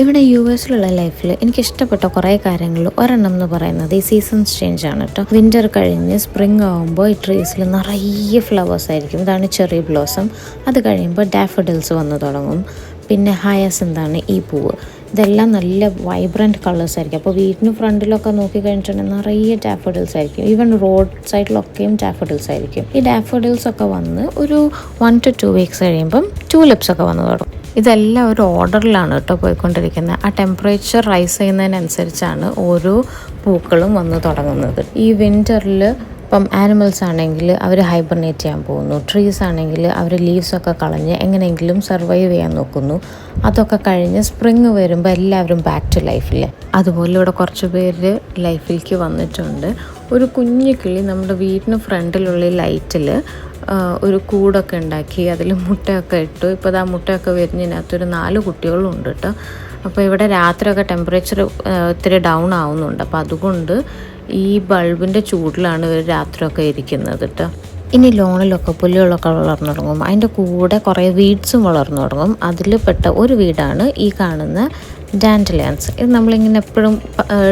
ഇവിടെ US-ലുള്ള ലൈഫിൽ എനിക്കിഷ്ടപ്പെട്ട കുറേ കാര്യങ്ങൾ ഒരെണ്ണം എന്ന് പറയുന്നത് ഈ സീസൺസ് ചേഞ്ച് ആണ് കേട്ടോ. വിൻ്റർ കഴിഞ്ഞ് സ്പ്രിംഗ് ആകുമ്പോൾ ഈ ട്രീസിൽ നിറയെ ഫ്ലവേഴ്സ് ആയിരിക്കും. ഇതാണ് ചെറി ബ്ലോസം. അത് കഴിയുമ്പോൾ ഡാഫഡിൽസ് വന്നു തുടങ്ങും. പിന്നെ ഹയാസിന്താണ് ഈ പൂവ്. ഇതെല്ലാം നല്ല വൈബ്രൻറ്റ് കളേഴ്സ് ആയിരിക്കും. അപ്പോൾ വീടിന് ഫ്രണ്ടിലൊക്കെ നോക്കി കഴിഞ്ഞിട്ടുണ്ടെങ്കിൽ നിറയെ ഡാഫഡിൽസ് ആയിരിക്കും. ഈവൻ റോഡ് സൈഡിലൊക്കെയും ഡാഫഡിൽസ് ആയിരിക്കും. ഈ ഡാഫഡിൽസ് ഒക്കെ വന്ന് ഒരു 1 to 2 weeks കഴിയുമ്പം ട്യൂലിപ്സ് ഒക്കെ വന്നു തുടങ്ങും. ഇതെല്ലാം ഒരു ഓർഡറിലാണ് കേട്ടോ പോയിക്കൊണ്ടിരിക്കുന്നത്. ആ ടെമ്പറേച്ചർ റൈസ് ചെയ്യുന്നതിനനുസരിച്ചാണ് ഓരോ പൂക്കളും വന്ന് തുടങ്ങുന്നത്. ഈ വിൻ്ററിൽ ഇപ്പം ആനിമൽസ് ആണെങ്കിൽ അവർ ഹൈബർനേറ്റ് ചെയ്യാൻ പോകുന്നു. ട്രീസ് ആണെങ്കിൽ അവർ ലീവ്സൊക്കെ കളഞ്ഞ് എങ്ങനെയെങ്കിലും സർവൈവ് ചെയ്യാൻ നോക്കുന്നു. അതൊക്കെ കഴിഞ്ഞ് സ്പ്രിങ് വരുമ്പോൾ എല്ലാവരും ബാക്ക് ടു ലൈഫിൽ. അതുപോലെ ഇവിടെ കുറച്ച് പേര് ലൈഫിലേക്ക് വന്നിട്ടുണ്ട്. ഒരു കുഞ്ഞു കിളി നമ്മുടെ വീടിന് ഫ്രണ്ടിലുള്ള ലൈറ്റിൽ ഒരു കൂടൊക്കെ ഉണ്ടാക്കി അതിൽ മുട്ടയൊക്കെ ഇട്ടു. ഇപ്പോൾ ആ മുട്ടയൊക്കെ വിരിഞ്ഞതിനകത്തൊരു 4 കുട്ടികളും ഉണ്ട് കേട്ടോ. അപ്പോൾ ഇവിടെ രാത്രിയൊക്കെ ടെമ്പറേച്ചർ ഇത്തിരി ഡൗൺ ആവുന്നുണ്ട്. അപ്പോൾ അതുകൊണ്ട് ഈ ബൾബിൻ്റെ ചൂടിലാണ് ഇവർ രാത്രിയൊക്കെ ഇരിക്കുന്നത് കേട്ടോ. ഇനി ലോണിലൊക്കെ പുല്ലുകളൊക്കെ വളർന്നു തുടങ്ങും. അതിൻ്റെ കൂടെ കുറേ വീഡ്സും വളർന്നു തുടങ്ങും. അതിൽ പെട്ട ഒരു വീടാണ് ഈ കാണുന്ന ഡാൻഡലിയൻസ്. ഇത് നമ്മളിങ്ങനെ എപ്പോഴും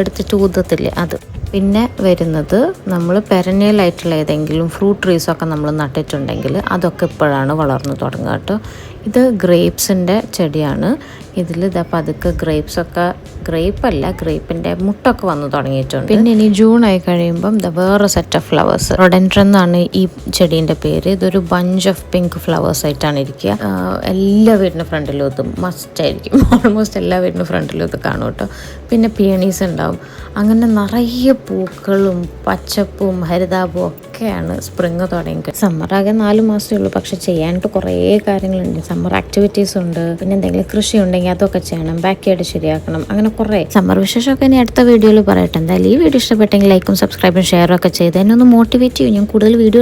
എടുത്തിട്ട് ഊതത്തില്ലേ അത്. പിന്നെ വരുന്നത് നമ്മൾ പെരനിയലായിട്ടുള്ള ഏതെങ്കിലും ഫ്രൂട്ട് ട്രീസൊക്കെ നമ്മൾ നട്ടിട്ടുണ്ടെങ്കിൽ അതൊക്കെ ഇപ്പോഴാണ് വളർന്നു തുടങ്ങുക കേട്ടോ. ഇത് ഗ്രേപ്സിൻ്റെ ചെടിയാണ്. ഇതിൽ ഇതാ പതുക്കെ ഗ്രേപ്പിൻ്റെ മുട്ടൊക്കെ വന്നു തുടങ്ങിയിട്ടുണ്ട്. പിന്നെ ഇനി ജൂൺ ആയി കഴിയുമ്പം വേറെ സെറ്റ് ഓഫ് ഫ്ലവേഴ്സ്. റോഡൻഡ്രൻ എന്നാണ് ഈ ചെടീൻ്റെ പേര്. ഇതൊരു ബഞ്ച് ഓഫ് പിങ്ക് ഫ്ലവേഴ്സ് ആയിട്ടാണ് ഇരിക്കുക. എല്ലാ വീടിൻ്റെ ഫ്രണ്ടിലും ഇത് മസ്റ്റ് ആയിരിക്കും. ഓൾമോസ്റ്റ് എല്ലാ വീടിൻ്റെ ഫ്രണ്ടിലും ഇത് കാണും കേട്ടോ. പിന്നെ പിയണീസ് ഉണ്ടാവും. അങ്ങനെ നിറയെ പൂക്കളും പച്ചപ്പും ഹരിതാപവും ഒക്കെയാണ് സ്പ്രിങ് തുടങ്ങി. സമ്മറാകെ 4 മാസമേ ഉള്ളൂ. പക്ഷെ ചെയ്യാനായിട്ട് കുറേ കാര്യങ്ങളുണ്ട്. സമ്മർ ആക്ടിവിറ്റീസ് ഉണ്ട്. പിന്നെ എന്തെങ്കിലും കൃഷി ഉണ്ടെങ്കിൽ അതൊക്കെ ചെയ്യണം. ബാക്ക് യാർഡ് ശരിയാക്കണം. അങ്ങനെ കുറേ സമ്മർ വിശേഷമൊക്കെ ഇനി അടുത്ത വീഡിയോയിൽ പറയട്ടെ. എന്തായാലും ഈ വീഡിയോ ഇഷ്ടപ്പെട്ടെങ്കിൽ ലൈക്കും സബ്സ്ക്രൈബും ഷെയറും ഒക്കെ ചെയ്ത് എന്നെ ഒന്ന് മോട്ടിവേറ്റ് ചെയ്യും. ഞാൻ കൂടുതൽ വീഡിയോ